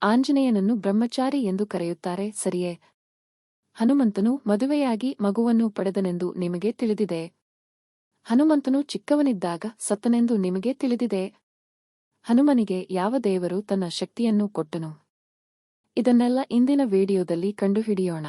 ಆಂಜನೇಯನನ್ನು ಬ್ರಹ್ಮಚಾರಿ ಎಂದು ಕರೆಯುತ್ತಾರೆ, ಸರಿಯೇ? ಹನುಮಂತನು ಮದುವೆಯಾಗಿ ಮಗುವನ್ನು ಪಡೆದನೆಂದು ನಿಮಗೆ ತಿಳಿದಿದೆ. ಹನುಮಂತನು ಚಿಕ್ಕವನಿದ್ದಾಗ ಸತ್ತನೆಂದು ನಿಮಗೆ ತಿಳಿದಿದೆ. ಹನುಮನಿಗೆ ಯಾವ ದೇವರು ತನ್ನ ಶಕ್ತಿಯನ್ನು ಕೊಟ್ಟನು? ಇದನ್ನೆಲ್ಲ ಇಂದಿನ ವಿಡಿಯೋದಲ್ಲಿ ಕಂಡುಹಿಡಿಯೋಣ.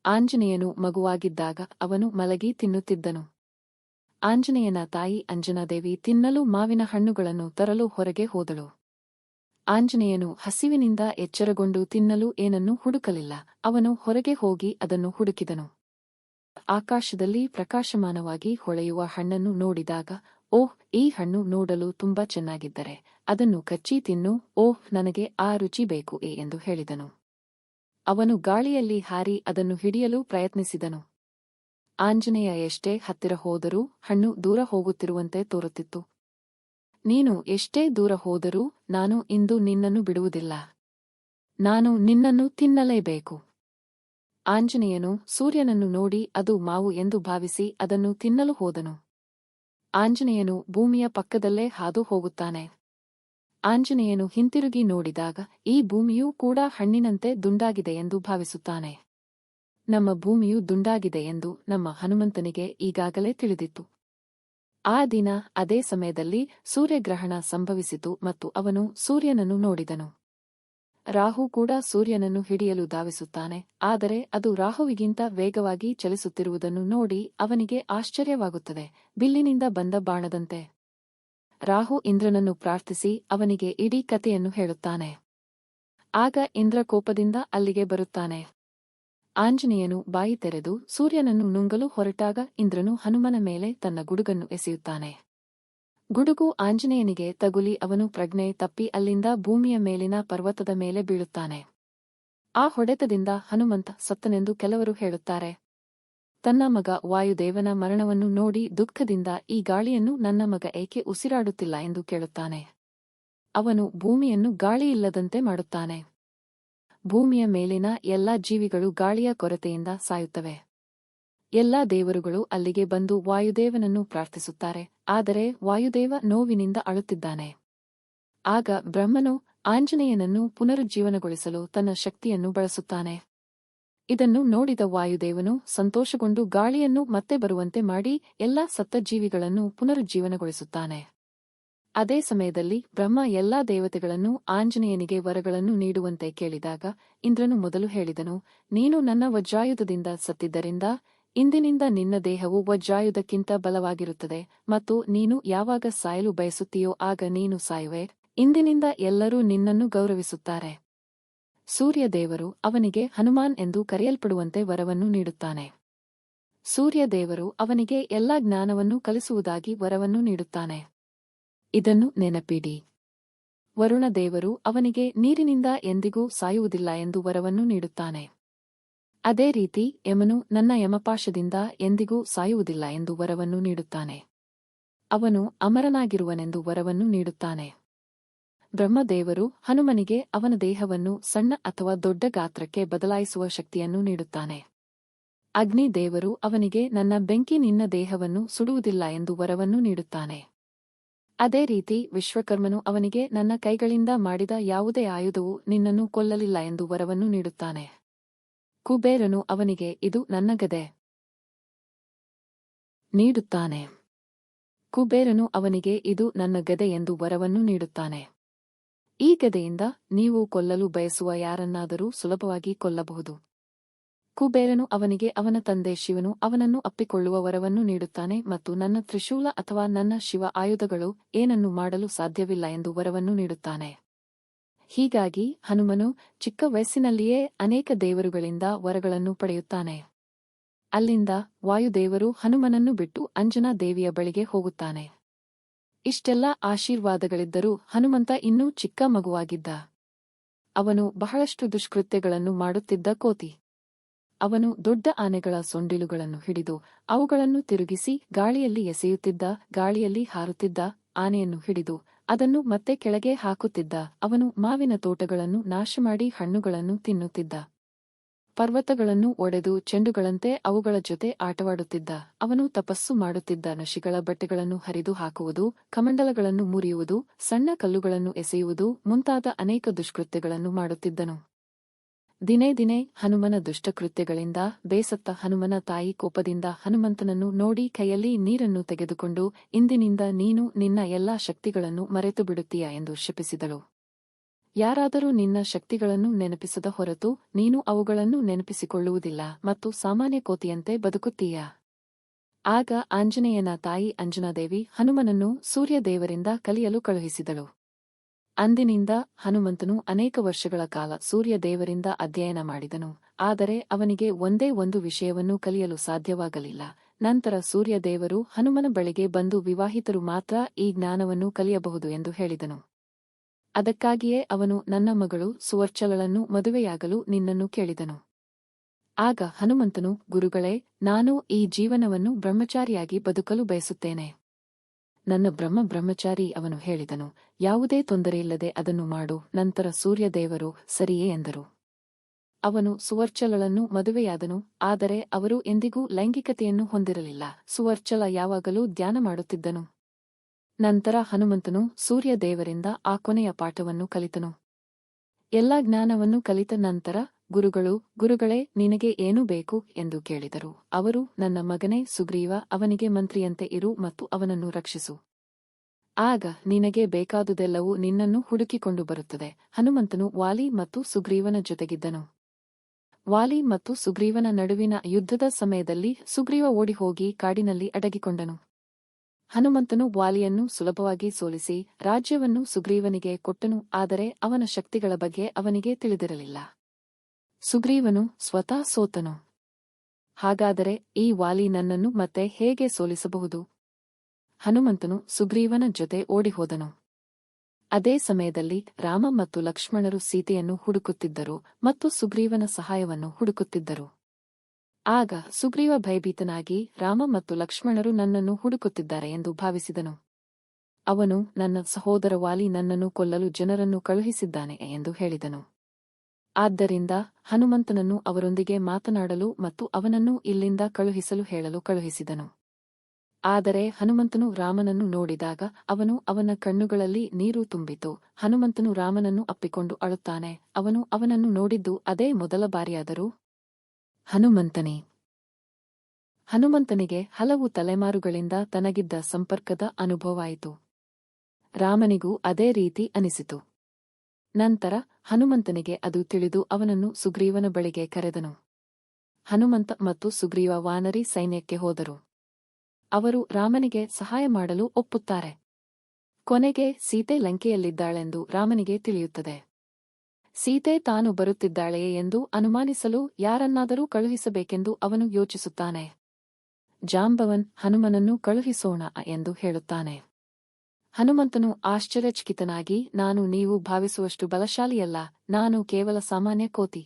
ಆಂಜನೇಯನು ಮಗುವಾಗಿದ್ದಾಗ ಅವನು ಮಲಗಿ ತಿನ್ನುತ್ತಿದ್ದನು. ಆಂಜನೇಯನ ತಾಯಿ ಅಂಜನಾದೇವಿ ತಿನ್ನಲು ಮಾವಿನ ಹಣ್ಣುಗಳನ್ನು ತರಲು ಹೊರಗೆ ಹೋದಳು. ಆಂಜನೇಯನು ಹಸಿವಿನಿಂದ ಎಚ್ಚರಗೊಂಡು ತಿನ್ನಲು ಏನನ್ನೂ ಹುಡುಕಲಿಲ್ಲ. ಅವನು ಹೊರಗೆ ಹೋಗಿ ಅದನ್ನು ಹುಡುಕಿದನು. ಆಕಾಶದಲ್ಲಿ ಪ್ರಕಾಶಮಾನವಾಗಿ ಹೊಳೆಯುವ ಹಣ್ಣನ್ನು ನೋಡಿದಾಗ, ಓಹ್, ಈ ಹಣ್ಣು ನೋಡಲು ತುಂಬಾ ಚೆನ್ನಾಗಿದ್ದರೆ ಅದನ್ನು ಕಚ್ಚಿ ತಿನ್ನು, ಓಹ್, ನನಗೆ ಆ ರುಚಿ ಬೇಕು ಎಂದು ಹೇಳಿದನು. ಅವನು ಗಾಳಿಯಲ್ಲಿ ಹಾರಿ ಅದನ್ನು ಹಿಡಿಯಲು ಪ್ರಯತ್ನಿಸಿದನು. ಆಂಜನೇಯ ಎಷ್ಟೇ ಹತ್ತಿರ ಹೋದರೂ ಹಣ್ಣು ದೂರ ಹೋಗುತ್ತಿರುವಂತೆ ತೋರುತ್ತಿತ್ತು. ನೀನು ಎಷ್ಟೇ ದೂರ ಹೋದರೂ ನಾನು ಇಂದು ನಿನ್ನನ್ನು ಬಿಡುವುದಿಲ್ಲ. ನಾನು ನಿನ್ನನ್ನು ತಿನ್ನಲೇಬೇಕು. ಆಂಜನೇಯನು ಸೂರ್ಯನನ್ನು ನೋಡಿ ಅದು ಮಾವು ಎಂದು ಭಾವಿಸಿ ಅದನ್ನು ತಿನ್ನಲು ಹೋದನು. ಆಂಜನೇಯನು ಭೂಮಿಯ ಪಕ್ಕದಲ್ಲೇ ಹಾದು ಹೋಗುತ್ತಾನೆ. ಆಂಜನೇಯನು ಹಿಂತಿರುಗಿ ನೋಡಿದಾಗ ಈ ಭೂಮಿಯೂ ಕೂಡ ಹಣ್ಣಿನಂತೆ ದುಂಡಾಗಿದೆ ಎಂದು ಭಾವಿಸುತ್ತಾನೆ. ನಮ್ಮ ಭೂಮಿಯು ದುಂಡಾಗಿದೆ ಎಂದು ನಮ್ಮ ಹನುಮಂತನಿಗೆ ಈಗಾಗಲೇ ತಿಳಿದಿತ್ತು. ಆ ದಿನ ಅದೇ ಸಮಯದಲ್ಲಿ ಸೂರ್ಯಗ್ರಹಣ ಸಂಭವಿಸಿತು ಮತ್ತು ಅವನು ಸೂರ್ಯನನ್ನು ನೋಡಿದನು. ರಾಹು ಕೂಡ ಸೂರ್ಯನನ್ನು ಹಿಡಿಯಲು ಧಾವಿಸುತ್ತಾನೆ, ಆದರೆ ಅದು ರಾಹುವಿಗಿಂತ ವೇಗವಾಗಿ ಚಲಿಸುತ್ತಿರುವುದನ್ನು ನೋಡಿ ಅವನಿಗೆ ಆಶ್ಚರ್ಯವಾಗುತ್ತದೆ, ಬಿಲ್ಲಿನಿಂದ ಬಂದ ಬಾಣದಂತೆ. ರಾಹು ಇಂದ್ರನನ್ನು ಪ್ರಾರ್ಥಿಸಿ ಅವನಿಗೆ ಇಡೀ ಕಥೆಯನ್ನು ಹೇಳುತ್ತಾನೆ. ಆಗ ಇಂದ್ರ ಕೋಪದಿಂದ ಅಲ್ಲಿಗೆ ಬರುತ್ತಾನೆ. ಆಂಜನೇಯನು ಬಾಯಿ ತೆರೆದು ಸೂರ್ಯನನ್ನು ನುಂಗಲು ಹೊರಟಾಗ ಇಂದ್ರನು ಹನುಮನ ಮೇಲೆ ತನ್ನ ಗುಡುಗನ್ನು ಎಸೆಯುತ್ತಾನೆ. ಗುಡುಗು ಆಂಜನೇಯನಿಗೆ ತಗುಲಿ ಅವನು ಪ್ರಜ್ಞೆ ತಪ್ಪಿ ಅಲ್ಲಿಂದ ಭೂಮಿಯ ಮೇಲಿನ ಪರ್ವತದ ಮೇಲೆ ಬೀಳುತ್ತಾನೆ. ಆ ಹೊಡೆತದಿಂದ ಹನುಮಂತ ಸತ್ತನೆಂದು ಕೆಲವರು ಹೇಳುತ್ತಾರೆ. ತನ್ನ ಮಗ ವಾಯುದೇವನ ಮರಣವನ್ನು ನೋಡಿ ದುಃಖದಿಂದ ಈ ಗಾಳಿಯನ್ನು ನನ್ನ ಮಗ ಏಕೆ ಉಸಿರಾಡುತ್ತಿಲ್ಲ ಎಂದು ಕೇಳುತ್ತಾನೆ. ಅವನು ಭೂಮಿಯನ್ನು ಗಾಳಿಯಿಲ್ಲದಂತೆ ಮಾಡುತ್ತಾನೆ. ಭೂಮಿಯ ಮೇಲಿನ ಎಲ್ಲಾ ಜೀವಿಗಳು ಗಾಳಿಯ ಕೊರತೆಯಿಂದ ಸಾಯುತ್ತವೆ. ಎಲ್ಲಾ ದೇವರುಗಳು ಅಲ್ಲಿಗೆ ಬಂದು ವಾಯುದೇವನನ್ನು ಪ್ರಾರ್ಥಿಸುತ್ತಾರೆ, ಆದರೆ ವಾಯುದೇವ ನೋವಿನಿಂದ ಅಳುತ್ತಿದ್ದಾನೆ. ಆಗ ಬ್ರಹ್ಮನು ಆಂಜನೇಯನನ್ನು ಪುನರುಜ್ಜೀವನಗೊಳಿಸಲು ತನ್ನ ಶಕ್ತಿಯನ್ನು ಬಳಸುತ್ತಾನೆ. ಇದನ್ನು ನೋಡಿದ ವಾಯುದೇವನು ಸಂತೋಷಗೊಂಡು ಗಾಳಿಯನ್ನು ಮತ್ತೆ ಬರುವಂತೆ ಮಾಡಿ ಎಲ್ಲಾ ಸತ್ತ ಜೀವಿಗಳನ್ನು ಪುನರುಜ್ಜೀವನಗೊಳಿಸುತ್ತಾನೆ. ಅದೇ ಸಮಯದಲ್ಲಿ ಬ್ರಹ್ಮ ಎಲ್ಲಾ ದೇವತೆಗಳನ್ನು ಆಂಜನೇಯನಿಗೆ ವರಗಳನ್ನು ನೀಡುವಂತೆ ಕೇಳಿದಾಗ ಇಂದ್ರನು ಮೊದಲು ಹೇಳಿದನು, ನೀನು ನನ್ನ ವಜ್ರಾಯುಧದಿಂದ ಸತ್ತಿದ್ದರಿಂದ ಇಂದಿನಿಂದ ನಿನ್ನ ದೇಹವು ವಜ್ರಾಯುಧಕ್ಕಿಂತ ಬಲವಾಗಿರುತ್ತದೆ ಮತ್ತು ನೀನು ಯಾವಾಗ ಸಾಯಲು ಬಯಸುತ್ತೀಯೋ ಆಗ ನೀನು ಸಾಯುವೆ. ಇಂದಿನಿಂದ ಎಲ್ಲರೂ ನಿನ್ನನ್ನು ಗೌರವಿಸುತ್ತಾರೆ. ಸೂರ್ಯದೇವರು ಅವನಿಗೆ ಹನುಮಾನ್ ಎಂದು ಕರೆಯಲ್ಪಡುವಂತೆ ವರವನ್ನು ನೀಡುತ್ತಾನೆ. ಸೂರ್ಯದೇವರು ಅವನಿಗೆ ಎಲ್ಲಾ ಜ್ಞಾನವನ್ನು ಕಲಿಸುವುದಾಗಿ ವರವನ್ನು ನೀಡುತ್ತಾನೆ. ಇದನ್ನು ನೆನಪಿಡಿ. ವರುಣ ದೇವರು ಅವನಿಗೆ ನೀರಿನಿಂದ ಎಂದಿಗೂ ಸಾಯುವುದಿಲ್ಲ ಎಂದು ವರವನ್ನು ನೀಡುತ್ತಾನೆ. ಅದೇ ರೀತಿ ಯಮನು ನನ್ನ ಯಮಪಾಶದಿಂದ ಎಂದಿಗೂ ಸಾಯುವುದಿಲ್ಲ ಎಂದು ವರವನ್ನು ನೀಡುತ್ತಾನೆ. ಅವನು ಅಮರನಾಗಿರುವನೆಂದು ವರವನ್ನು ನೀಡುತ್ತಾನೆ. ಬ್ರಹ್ಮದೇವರು ಹನುಮನಿಗೆ ಅವನ ದೇಹವನ್ನು ಸಣ್ಣ ಅಥವಾ ದೊಡ್ಡ ಗಾತ್ರಕ್ಕೆ ಬದಲಾಯಿಸುವ ಶಕ್ತಿಯನ್ನು ನೀಡುತ್ತಾನೆ. ಅಗ್ನಿ ದೇವರು ಅವನಿಗೆ ನನ್ನ ಬೆಂಕಿ ನಿನ್ನ ದೇಹವನ್ನು ಸುಡುವುದಿಲ್ಲ ಎಂದು ವರವನ್ನು ನೀಡುತ್ತಾನೆ. ಅದೇ ರೀತಿ ವಿಶ್ವಕರ್ಮನು ಅವನಿಗೆ ನನ್ನ ಕೈಗಳಿಂದ ಮಾಡಿದ ಯಾವುದೇ ಆಯುಧವು ನಿನ್ನನ್ನು ಕೊಲ್ಲಲಿಲ್ಲ ಎಂದು ವರವನ್ನು ನೀಡುತ್ತಾನೆ. ಕುಬೇರನು ಅವನಿಗೆ ಇದು ನನ್ನ ಗದೆ ನೀಡುತ್ತಾನೆ. ಕುಬೇರನು ಅವನಿಗೆ ಇದು ನನ್ನ ಗದೆ ಎಂದು ವರವನ್ನು ನೀಡುತ್ತಾನೆ. ಈ ಗದೆಯಿಂದ ನೀವು ಕೊಲ್ಲಲು ಬಯಸುವ ಯಾರನ್ನಾದರೂ ಸುಲಭವಾಗಿ ಕೊಲ್ಲಬಹುದು. ಕುಬೇರನು ಅವನಿಗೆ ಅವನ ತಂದೆ ಶಿವನು ಅವನನ್ನು ಅಪ್ಪಿಕೊಳ್ಳುವ ವರವನ್ನು ನೀಡುತ್ತಾನೆ ಮತ್ತು ನನ್ನ ತ್ರಿಶೂಲ ಅಥವಾ ನನ್ನ ಶಿವ ಆಯುಧಗಳು ಏನನ್ನು ಮಾಡಲು ಸಾಧ್ಯವಿಲ್ಲ ಎಂದು ವರವನ್ನು ನೀಡುತ್ತಾನೆ. ಹೀಗಾಗಿ ಹನುಮನು ಚಿಕ್ಕ ವಯಸ್ಸಿನಲ್ಲಿಯೇ ಅನೇಕ ದೇವರುಗಳಿಂದ ವರಗಳನ್ನು ಪಡೆಯುತ್ತಾನೆ. ಅಲ್ಲಿಂದ ವಾಯುದೇವರು ಹನುಮನನ್ನು ಬಿಟ್ಟು ಅಂಜನಾ ದೇವಿಯ ಬಳಿಗೆ ಹೋಗುತ್ತಾನೆ. ಇಷ್ಟೆಲ್ಲ ಆಶೀರ್ವಾದಗಳಿದ್ದರೂ ಹನುಮಂತ ಇನ್ನೂ ಚಿಕ್ಕ ಮಗುವಾಗಿದ್ದ. ಅವನು ಬಹಳಷ್ಟು ದುಷ್ಕೃತ್ಯಗಳನ್ನು ಮಾಡುತ್ತಿದ್ದ ಕೋತಿ. ಅವನು ದೊಡ್ಡ ಆನೆಗಳ ಸೊಂಡಿಲುಗಳನ್ನು ಹಿಡಿದು ಅವುಗಳನ್ನು ತಿರುಗಿಸಿ ಗಾಳಿಯಲ್ಲಿ ಎಸೆಯುತ್ತಿದ್ದ, ಗಾಳಿಯಲ್ಲಿ ಹಾರುತ್ತಿದ್ದ ಆನೆಯನ್ನು ಹಿಡಿದು ಅದನ್ನು ಮತ್ತೆ ಕೆಳಗೆ ಹಾಕುತ್ತಿದ್ದ. ಅವನು ಮಾವಿನ ತೋಟಗಳನ್ನು ನಾಶಮಾಡಿ ಹಣ್ಣುಗಳನ್ನು ತಿನ್ನುತ್ತಿದ್ದ. ಪರ್ವತಗಳನ್ನು ಒಡೆದು ಚೆಂಡುಗಳಂತೆ ಅವುಗಳ ಜೊತೆ ಆಟವಾಡುತ್ತಿದ್ದ. ಅವನು ತಪಸ್ಸು ಮಾಡುತ್ತಿದ್ದ. ನಶಿಗಳ ಬಟ್ಟೆಗಳನ್ನು ಹರಿದು ಹಾಕುವುದು, ಕಮಂಡಲಗಳನ್ನು ಮುರಿಯುವುದು, ಸಣ್ಣ ಕಲ್ಲುಗಳನ್ನು ಎಸೆಯುವುದು ಮುಂತಾದ ಅನೇಕ ದುಷ್ಕೃತ್ಯಗಳನ್ನು ಮಾಡುತ್ತಿದ್ದನು. ದಿನೇ ದಿನೇ ಹನುಮನ ದುಷ್ಟಕೃತ್ಯಗಳಿಂದ ಬೇಸತ್ತ ಹನುಮನ ತಾಯಿ ಕೋಪದಿಂದ ಹನುಮಂತನನ್ನು ನೋಡಿ ಕೈಯಲ್ಲಿ ನೀರನ್ನು ತೆಗೆದುಕೊಂಡು, ಇಂದಿನಿಂದ ನೀನು ನಿನ್ನ ಎಲ್ಲಾ ಶಕ್ತಿಗಳನ್ನು ಮರೆತು ಬಿಡುತ್ತೀಯಾ ಎಂದು ಶಪಿಸಿದಳು. ಯಾರಾದರೂ ನಿನ್ನ ಶಕ್ತಿಗಳನ್ನು ನೆನಪಿಸದ ಹೊರತು ನೀನು ಅವುಗಳನ್ನು ನೆನಪಿಸಿಕೊಳ್ಳುವುದಿಲ್ಲ ಮತ್ತು ಸಾಮಾನ್ಯ ಕೋತಿಯಂತೆ ಬದುಕುತ್ತೀಯಾ? ಆಗ ಆಂಜನೇಯನ ತಾಯಿ ಅಂಜನಾದೇವಿ ಹನುಮನನ್ನು ಸೂರ್ಯದೇವರಿಂದ ಕಲಿಯಲು ಕಳುಹಿಸಿದಳು. ಅಂದಿನಿಂದ ಹನುಮಂತನು ಅನೇಕ ವರ್ಷಗಳ ಕಾಲ ಸೂರ್ಯದೇವರಿಂದ ಅಧ್ಯಯನ ಮಾಡಿದನು. ಆದರೆ ಅವನಿಗೆ ಒಂದೇ ಒಂದು ವಿಷಯವನ್ನು ಕಲಿಯಲು ಸಾಧ್ಯವಾಗಲಿಲ್ಲ. ನಂತರ ಸೂರ್ಯದೇವರು ಹನುಮನ ಬಳಿಗೆ ಬಂದು ವಿವಾಹಿತರು ಮಾತ್ರ ಈ ಜ್ಞಾನವನ್ನು ಕಲಿಯಬಹುದು ಎಂದು ಹೇಳಿದನು. ಅದಕ್ಕಾಗಿಯೇ ಅವನು ನನ್ನ ಮಗಳು ಸುವರ್ಚಲಳನ್ನು ಮದುವೆಯಾಗಲು ನಿನ್ನನ್ನು ಕೇಳಿದನು. ಆಗ ಹನುಮಂತನು, ಗುರುಗಳೇ, ನಾನು ಈ ಜೀವನವನ್ನು ಬ್ರಹ್ಮಚಾರಿಯಾಗಿ ಬದುಕಲು ಬಯಸುತ್ತೇನೆ. ನನ್ನ ಬ್ರಹ್ಮಚಾರಿ ಅವನು ಹೇಳಿದನು. ಯಾವುದೇ ತೊಂದರೆಯಿಲ್ಲದೆ ಅದನ್ನು ಮಾಡು. ನಂತರ ಸೂರ್ಯದೇವರು ಸರಿಯೇ ಎಂದರು. ಅವನು ಸುವರ್ಚಲಳನ್ನು ಮದುವೆಯಾದನು. ಆದರೆ ಅವರು ಎಂದಿಗೂ ಲೈಂಗಿಕತೆಯನ್ನು ಹೊಂದಿರಲಿಲ್ಲ. ಸುವರ್ಚಲ ಯಾವಾಗಲೂ ಧ್ಯಾನ ಮಾಡುತ್ತಿದ್ದನು. ನಂತರ ಹನುಮಂತನು ಸೂರ್ಯದೇವರಿಂದ ಆ ಕೊನೆಯ ಪಾಠವನ್ನು ಕಲಿತನು. ಎಲ್ಲಾ ಜ್ಞಾನವನ್ನು ಕಲಿತ ನಂತರ ಗುರುಗಳೇ, ನಿನಗೆ ಏನು ಬೇಕು ಎಂದು ಕೇಳಿದರು. ಅವರು, ನನ್ನ ಮಗನೇ ಸುಗ್ರೀವ, ಅವನಿಗೆ ಮಂತ್ರಿಯಂತೆ ಇರು ಮತ್ತು ಅವನನ್ನು ರಕ್ಷಿಸು. ಆಗ ನಿನಗೆ ಬೇಕಾದುದೆಲ್ಲವೂ ನಿನ್ನನ್ನು ಹುಡುಕಿಕೊಂಡು ಬರುತ್ತದೆ. ಹನುಮಂತನು ವಾಲಿ ಮತ್ತು ಸುಗ್ರೀವನ ಜೊತೆಗಿದ್ದನು. ವಾಲಿ ಮತ್ತು ಸುಗ್ರೀವನ ನಡುವಿನ ಯುದ್ಧದ ಸಮಯದಲ್ಲಿ ಸುಗ್ರೀವ ಓಡಿಹೋಗಿ ಕಾಡಿನಲ್ಲಿ ಅಡಗಿಕೊಂಡನು. ಹನುಮಂತನು ವಾಲಿಯನ್ನು ಸುಲಭವಾಗಿ ಸೋಲಿಸಿ ರಾಜ್ಯವನ್ನು ಸುಗ್ರೀವನಿಗೆ ಕೊಟ್ಟನು. ಆದರೆ ಅವನ ಶಕ್ತಿಗಳ ಬಗ್ಗೆ ಅವನಿಗೆ ತಿಳಿದಿರಲಿಲ್ಲ. ಸುಗ್ರೀವನು ಸ್ವತಃ ಸೋತನು. ಹಾಗಾದರೆ ಈ ವಾಲಿ ನನ್ನನ್ನು ಮತ್ತೆ ಹೇಗೆ ಸೋಲಿಸಬಹುದು? ಹನುಮಂತನು ಸುಗ್ರೀವನ ಜೊತೆ ಓಡಿಹೋದನು. ಅದೇ ಸಮಯದಲ್ಲಿ ರಾಮ ಮತ್ತು ಲಕ್ಷ್ಮಣರು ಸೀತೆಯನ್ನು ಹುಡುಕುತ್ತಿದ್ದರು ಮತ್ತು ಸುಗ್ರೀವನ ಸಹಾಯವನ್ನು ಹುಡುಕುತ್ತಿದ್ದರು. ಆಗ ಸುಗ್ರೀವ ಭಯಭೀತನಾಗಿ, ರಾಮ ಮತ್ತು ಲಕ್ಷ್ಮಣರು ನನ್ನನ್ನು ಹುಡುಕುತ್ತಿದ್ದಾರೆ ಎಂದು ಭಾವಿಸಿದನು. ಅವನು, ನನ್ನ ಸಹೋದರ ವಾಲಿ ನನ್ನನ್ನು ಕೊಲ್ಲಲು ಜನರನ್ನು ಕಳುಹಿಸಿದ್ದಾನೆ ಎಂದು ಹೇಳಿದನು. ಆದ್ದರಿಂದ ಹನುಮಂತನನ್ನು ಅವರೊಂದಿಗೆ ಮಾತನಾಡಲು ಮತ್ತು ಅವನನ್ನು ಇಲ್ಲಿಂದ ಕಳುಹಿಸಲು ಹೇಳಲು ಕಳುಹಿಸಿದನು. ಆದರೆ ಹನುಮಂತನು ರಾಮನನ್ನು ನೋಡಿದಾಗ ಅವನ ಕಣ್ಣುಗಳಲ್ಲಿ ನೀರು ತುಂಬಿತು. ಹನುಮಂತನು ರಾಮನನ್ನು ಅಪ್ಪಿಕೊಂಡು ಅಳುತ್ತಾನೆ. ಅವನು ಅವನನ್ನು ನೋಡಿದ್ದು ಅದೇ ಮೊದಲ ಬಾರಿಯಾದರೂ ಹನುಮಂತನಿಗೆ ಹಲವು ತಲೆಮಾರುಗಳಿಂದ ತನಗಿದ್ದ ಸಂಪರ್ಕದ ಅನುಭವವಾಯಿತು. ರಾಮನಿಗೂ ಅದೇ ರೀತಿ ಅನಿಸಿತು. ನಂತರ ಹನುಮಂತನಿಗೆ ಅದು ತಿಳಿದು ಅವನನ್ನು ಸುಗ್ರೀವನ ಬಳಿಗೆ ಕರೆದನು. ಹನುಮಂತ ಮತ್ತು ಸುಗ್ರೀವ ವಾನರಿ ಸೈನ್ಯಕ್ಕೆ ಹೋದರು. ಅವರು ರಾಮನಿಗೆ ಸಹಾಯ ಮಾಡಲು ಒಪ್ಪುತ್ತಾರೆ. ಕೊನೆಗೆ ಸೀತೆ ಲಂಕೆಯಲ್ಲಿದ್ದಾಳೆಂದು ರಾಮನಿಗೆ ತಿಳಿಯುತ್ತದೆ. ಸೀತೆ ತಾನು ಬರುತ್ತಿದ್ದಾಳೆಯೇ ಎಂದು ಅನುಮಾನಿಸಲು ಯಾರನ್ನಾದರೂ ಕಳುಹಿಸಬೇಕೆಂದು ಅವನು ಯೋಚಿಸುತ್ತಾನೆ. ಜಾಂಬವನ್ ಹನುಮನನ್ನು ಕಳುಹಿಸೋಣ ಎಂದು ಹೇಳುತ್ತಾನೆ. ಹನುಮಂತನು ಆಶ್ಚರ್ಯಚಕಿತನಾಗಿ, ನೀವು ಭಾವಿಸುವಷ್ಟು ಬಲಶಾಲಿಯಲ್ಲ, ನಾನು ಕೇವಲ ಸಾಮಾನ್ಯ ಕೋತಿ.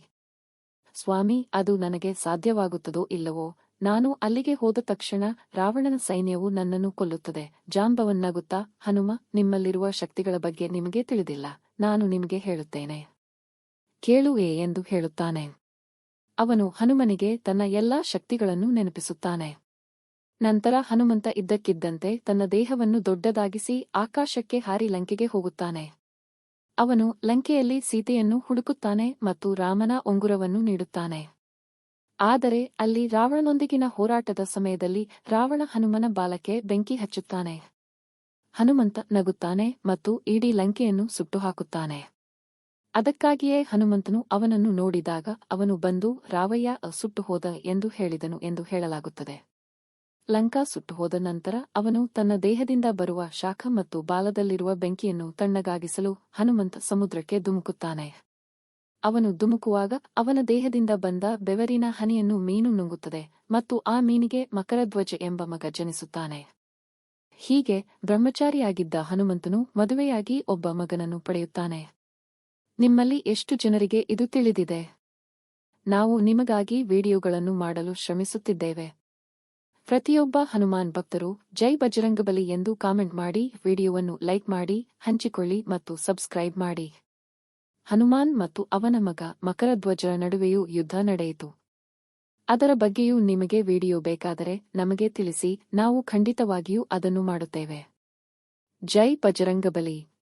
ಸ್ವಾಮಿ, ಅದು ನನಗೆ ಸಾಧ್ಯವಾಗುತ್ತದೋ ಇಲ್ಲವೋ? ನಾನು ಅಲ್ಲಿಗೆ ಹೋದ ತಕ್ಷಣ ರಾವಣನ ಸೈನ್ಯವು ನನ್ನನ್ನು ಕೊಲ್ಲುತ್ತದೆ. ಜಾಂಬವನ್ ನಗುತ್ತಾ, ಹನುಮ, ನಿಮ್ಮಲ್ಲಿರುವ ಶಕ್ತಿಗಳ ಬಗ್ಗೆ ನಿಮಗೆ ತಿಳಿದಿಲ್ಲ. ನಾನು ನಿಮಗೆ ಹೇಳುತ್ತೇನೆ, ಕೇಳುವೆ ಎಂದು ಹೇಳುತ್ತಾನೆ. ಅವನು ಹನುಮನಿಗೆ ತನ್ನ ಎಲ್ಲಾ ಶಕ್ತಿಗಳನ್ನು ನೆನಪಿಸುತ್ತಾನೆ. ನಂತರ ಹನುಮಂತ ಇದ್ದಕ್ಕಿದ್ದಂತೆ ತನ್ನ ದೇಹವನ್ನು ದೊಡ್ಡದಾಗಿಸಿ ಆಕಾಶಕ್ಕೆ ಹಾರಿ ಲಂಕೆಗೆ ಹೋಗುತ್ತಾನೆ. ಅವನು ಲಂಕೆಯಲ್ಲಿ ಸೀತೆಯನ್ನು ಹುಡುಕುತ್ತಾನೆ ಮತ್ತು ರಾಮನ ಉಂಗುರವನ್ನು ನೀಡುತ್ತಾನೆ. ಆದರೆ ಅಲ್ಲಿ ರಾವಣನೊಂದಿಗಿನ ಹೋರಾಟದ ಸಮಯದಲ್ಲಿ ರಾವಣ ಹನುಮನ ಬಾಲಕ್ಕೆ ಬೆಂಕಿ ಹಚ್ಚುತ್ತಾನೆ. ಹನುಮಂತ ನಗುತ್ತಾನೆ ಮತ್ತು ಇಡೀ ಲಂಕೆಯನ್ನು ಸುಟ್ಟು ಹಾಕುತ್ತಾನೆ. ಅದಕ್ಕಾಗಿಯೇ ಹನುಮಂತನು ಅವನನ್ನು ನೋಡಿದಾಗ ಅವನು ಬಂದು, ರಾವಯ್ಯ ಸುಟ್ಟು ಹೋದ ಎಂದು ಹೇಳಿದನು ಎಂದು ಹೇಳಲಾಗುತ್ತದೆ. ಲಂಕಾ ಸುಟ್ಟು ಹೋದ ನಂತರ ಅವನು ತನ್ನ ದೇಹದಿಂದ ಬರುವ ಶಾಖ ಮತ್ತು ಬಾಲದಲ್ಲಿರುವ ಬೆಂಕಿಯನ್ನು ತಣ್ಣಗಾಗಿಸಲು ಹನುಮಂತ ಸಮುದ್ರಕ್ಕೆ ಧುಮುಕುತ್ತಾನೆ. ಅವನು ಧುಮುಕುವಾಗ ಅವನ ದೇಹದಿಂದ ಬಂದ ಬೆವರಿನ ಹನಿಯನ್ನು ಮೀನು ನುಂಗುತ್ತದೆ ಮತ್ತು ಆ ಮೀನಿಗೆ ಮಕರಧ್ವಜ ಎಂಬ ಮಗ ಜನಿಸುತ್ತಾನೆ. ಹೀಗೆ ಬ್ರಹ್ಮಚಾರಿಯಾಗಿದ್ದ ಹನುಮಂತನು ಮದುವೆಯಾಗಿ ಒಬ್ಬ ಮಗನನ್ನು ಪಡೆಯುತ್ತಾನೆ. ನಿಮ್ಮಲ್ಲಿ ಎಷ್ಟು ಜನರಿಗೆ ಇದು ತಿಳಿದಿದೆ? ನಾವು ನಿಮಗಾಗಿ ವಿಡಿಯೋಗಳನ್ನು ಮಾಡಲು ಶ್ರಮಿಸುತ್ತಿದ್ದೇವೆ. ಪ್ರತಿಯೊಬ್ಬ ಹನುಮಾನ್ ಭಕ್ತರು ಜೈ ಬಜರಂಗಬಲಿ ಎಂದು ಕಾಮೆಂಟ್ ಮಾಡಿ, ವಿಡಿಯೋವನ್ನು ಲೈಕ್ ಮಾಡಿ, ಹಂಚಿಕೊಳ್ಳಿ ಮತ್ತು ಸಬ್ಸ್ಕ್ರೈಬ್ ಮಾಡಿ. ಹನುಮಾನ್ ಮತ್ತು ಅವನ ಮಗ ಮಕರಧ್ವಜರ ನಡುವೆಯೂ ಯುದ್ಧ ನಡೆಯಿತು. ಅದರ ಬಗ್ಗೆಯೂ ನಿಮಗೆ ವಿಡಿಯೋ ಬೇಕಾದರೆ ನಮಗೆ ತಿಳಿಸಿ, ನಾವು ಖಂಡಿತವಾಗಿಯೂ ಅದನ್ನು ಮಾಡುತ್ತೇವೆ. ಜೈ ಬಜರಂಗಬಲಿ.